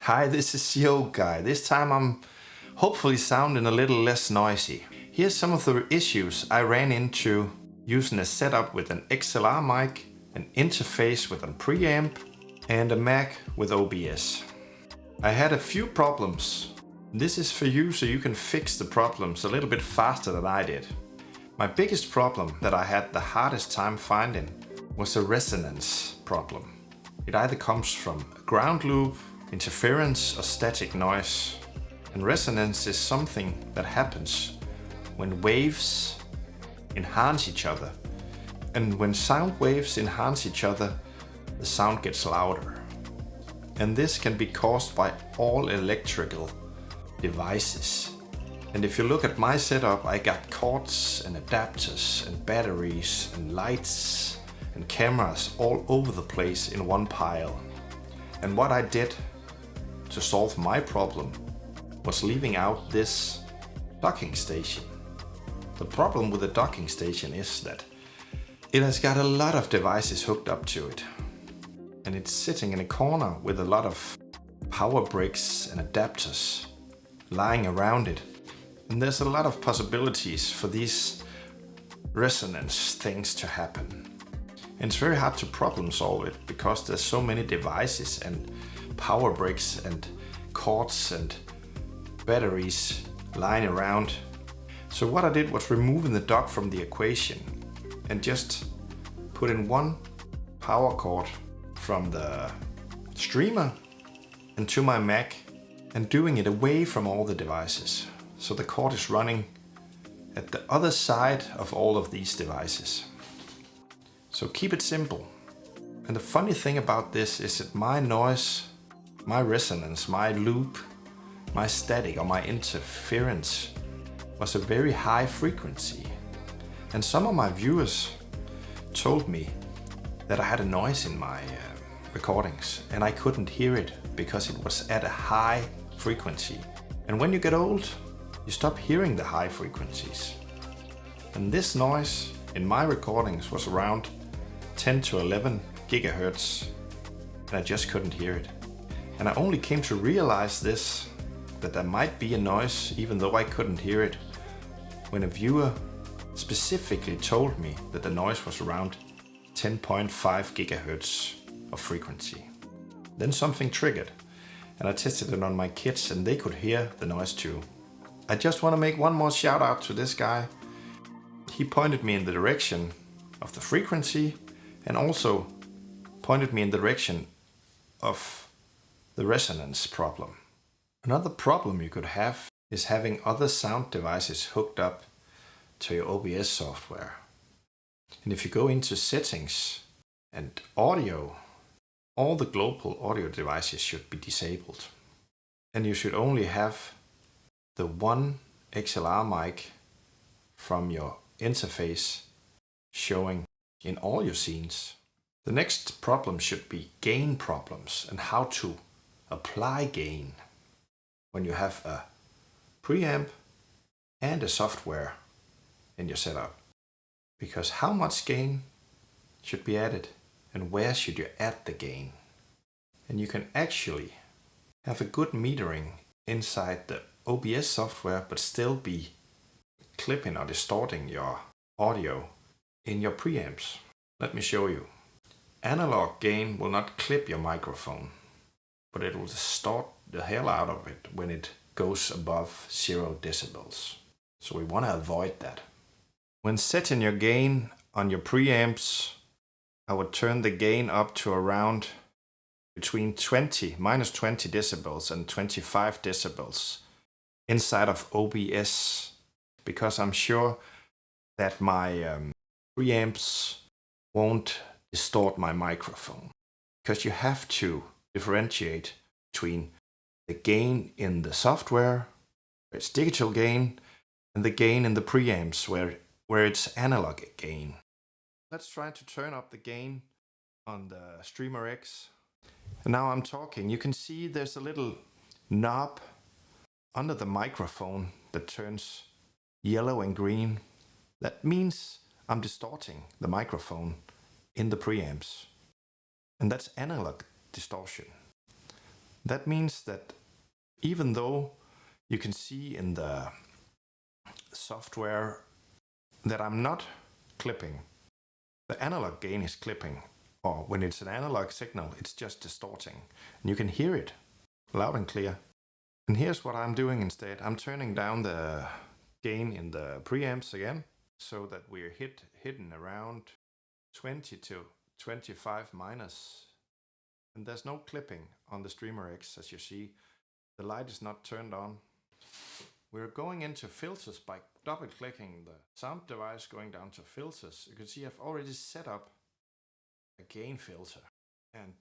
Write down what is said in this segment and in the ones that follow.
Hi, this is Yo Guy. This time I'm hopefully sounding a little less noisy. Here's some of the issues I ran into using a setup with an XLR mic, an interface with a preamp, and a Mac with OBS. I had a few problems. This is for you so you can fix the problems a little bit faster than I did. My biggest problem that I had the hardest time finding was a resonance problem. It either comes from a ground loop, interference, or static noise. And resonance is something that happens when waves enhance each other. And when sound waves enhance each other, the sound gets louder. And this can be caused by all electrical devices. And if you look at my setup, I got cords and adapters and batteries and lights and cameras all over the place in one pile. And what I did to solve my problem was leaving out this docking station. The problem with the docking station is that it has got a lot of devices hooked up to it. And it's sitting in a corner with a lot of power bricks and adapters lying around it. And there's a lot of possibilities for these resonance things to happen. And it's very hard to problem solve it because there's so many devices and power bricks and cords and batteries lying around. So what I did was removing the dock from the equation and just put in one power cord from the streamer into my Mac and doing it away from all the devices. So the cord is running at the other side of all of these devices. So keep it simple. And the funny thing about this is that my noise, my resonance, my loop, my static or my interference was a very high frequency. And some of my viewers told me that I had a noise in my recordings and I couldn't hear it because it was at a high frequency. And when you get old, you stop hearing the high frequencies. And this noise in my recordings was around 10 to 11 gigahertz and I just couldn't hear it. And I only came to realize this, that there might be a noise even though I couldn't hear it, when a viewer specifically told me that the noise was around 10.5 gigahertz of frequency. Then something triggered and I tested it on my kids and they could hear the noise too. I just want to make one more shout out to this guy. He pointed me in the direction of the frequency and also pointed me in the direction of the resonance problem. Another problem you could have is having other sound devices hooked up to your OBS software. And if you go into settings and audio, all the global audio devices should be disabled. And you should only have the one XLR mic from your interface showing in all your scenes. The next problem should be gain problems and how to apply gain when you have a preamp and a software in your setup. Because how much gain should be added and where should you add the gain? And you can actually have a good metering inside the OBS software but still be clipping or distorting your audio in your preamps. Let me show you. Analog gain will not clip your microphone, but it will distort the hell out of it when it goes above 0 decibels. So we want to avoid that. When setting your gain on your preamps, I would turn the gain up to around between minus 20 decibels and 25 decibels inside of OBS, because I'm sure that my preamps won't distort my microphone. Because you have to differentiate between the gain in the software, where it's digital gain, and the gain in the preamps, where it's analog gain. Let's try to turn up the gain on the Streamer X. And now I'm talking. You can see there's a little knob under the microphone that turns yellow and green. That means I'm distorting the microphone in the preamps. And that's analog distortion. That means that even though you can see in the software that I'm not clipping, the analog gain is clipping, or when it's an analog signal, it's just distorting. And you can hear it loud and clear. And here's what I'm doing instead. I'm turning down the gain in the preamps again, so that we're hidden around 20 to 25 minus. And there's no clipping on the Streamer X, as you see. The light is not turned on. We're going into filters by double-clicking the sound device, going down to filters. You can see I've already set up a gain filter, and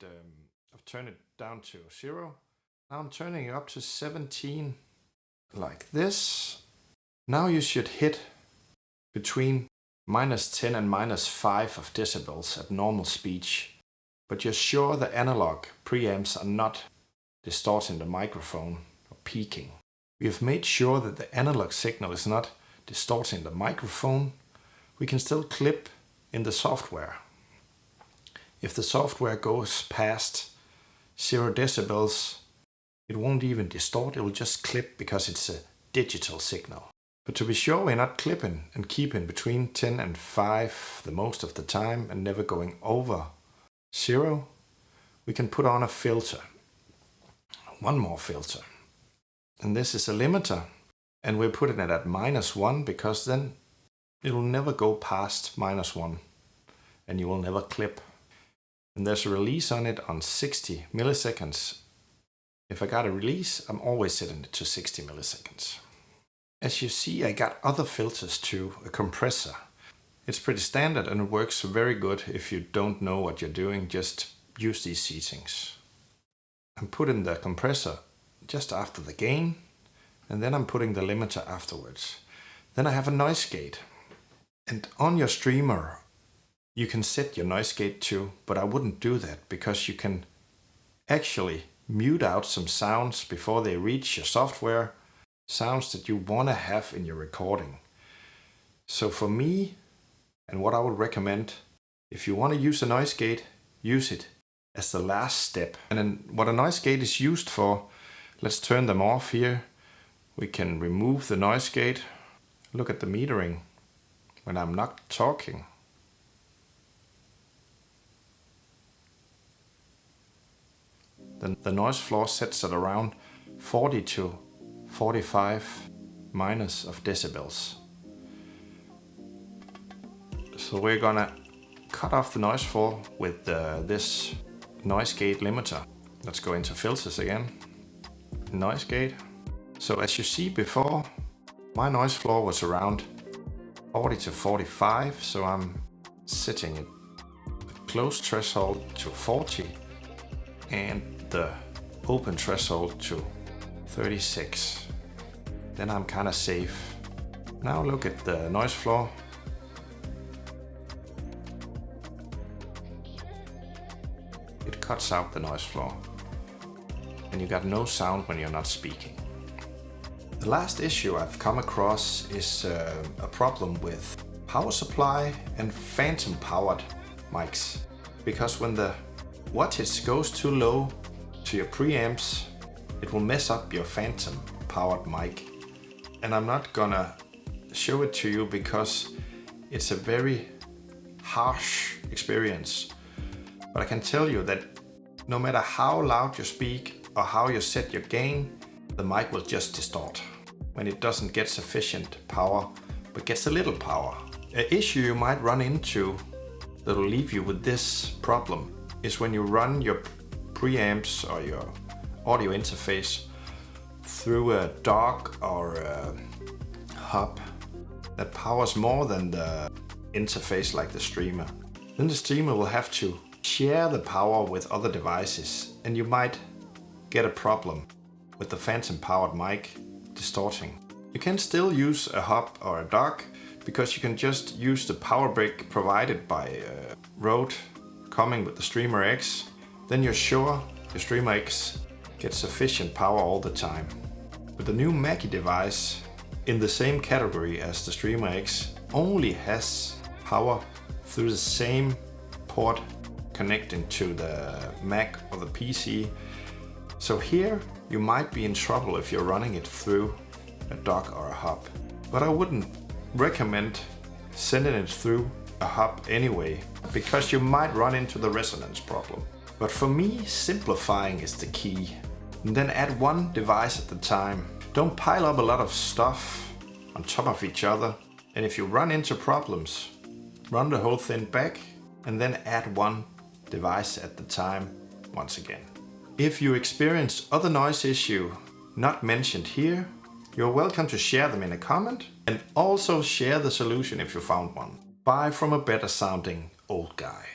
I've turned it down to 0. Now I'm turning it up to 17, like this. Now you should hit between -10 and -5 of decibels at normal speech, but you're sure the analog preamps are not distorting the microphone or peaking. We have made sure that the analog signal is not distorting the microphone. We can still clip in the software. If the software goes past 0 decibels, it won't even distort, it will just clip because it's a digital signal. But to be sure we're not clipping and keeping between 10 and 5 the most of the time and never going over 0, we can put on a filter. One more filter. And this is a limiter, and we're putting it at -1 because then it will never go past -1 and you will never clip. And there's a release on it on 60 milliseconds. If I got a release, I'm always setting it to 60 milliseconds. As you see, I got other filters too, a compressor. It's pretty standard and it works very good. If you don't know what you're doing, just use these settings. I'm putting the compressor just after the gain, and then I'm putting the limiter afterwards. Then I have a noise gate. And on your streamer, you can set your noise gate too, but I wouldn't do that because you can actually mute out some sounds before they reach your software, sounds that you want to have in your recording. So for me, and what I would recommend, if you want to use a noise gate, use it as the last step. And then what a noise gate is used for, let's turn them off here. We can remove the noise gate. Look at the metering when I'm not talking. The noise floor sets at around 40 to 45 minus of decibels. So we're gonna cut off the noise floor with this noise gate limiter. Let's go into filters again. Noise gate. So as you see before, my noise floor was around 40 to 45, so I'm setting it close threshold to 40 and the open threshold to 36. Then I'm kind of safe. Now look at the noise floor. It cuts out the noise floor. And you got no sound when you're not speaking. The last issue I've come across is a problem with power supply and phantom powered mics. Because when the wattage goes too low to your preamps, it will mess up your phantom powered mic. And I'm not gonna show it to you because it's a very harsh experience. But I can tell you that no matter how loud you speak or how you set your gain, the mic will just distort when it doesn't get sufficient power, but gets a little power. An issue you might run into that will leave you with this problem is when you run your preamps or your audio interface through a dock or a hub that powers more than the interface like the streamer. Then the streamer will have to share the power with other devices, and you might get a problem with the phantom powered mic distorting. You can still use a hub or a dock because you can just use the power brick provided by Rode coming with the Streamer X. Then you're sure the Streamer X gets sufficient power all the time. But the new Mackie device in the same category as the Streamer X only has power through the same port connecting to the Mac or the PC. So here you might be in trouble if you're running it through a dock or a hub. But I wouldn't recommend sending it through a hub anyway, because you might run into the resonance problem. But for me, simplifying is the key. And then add one device at a time. Don't pile up a lot of stuff on top of each other. And if you run into problems, run the whole thing back and then add one device at the time once again. If you experience other noise issue not mentioned here, you're welcome to share them in a comment and also share the solution if you found one. Bye from a better sounding old guy.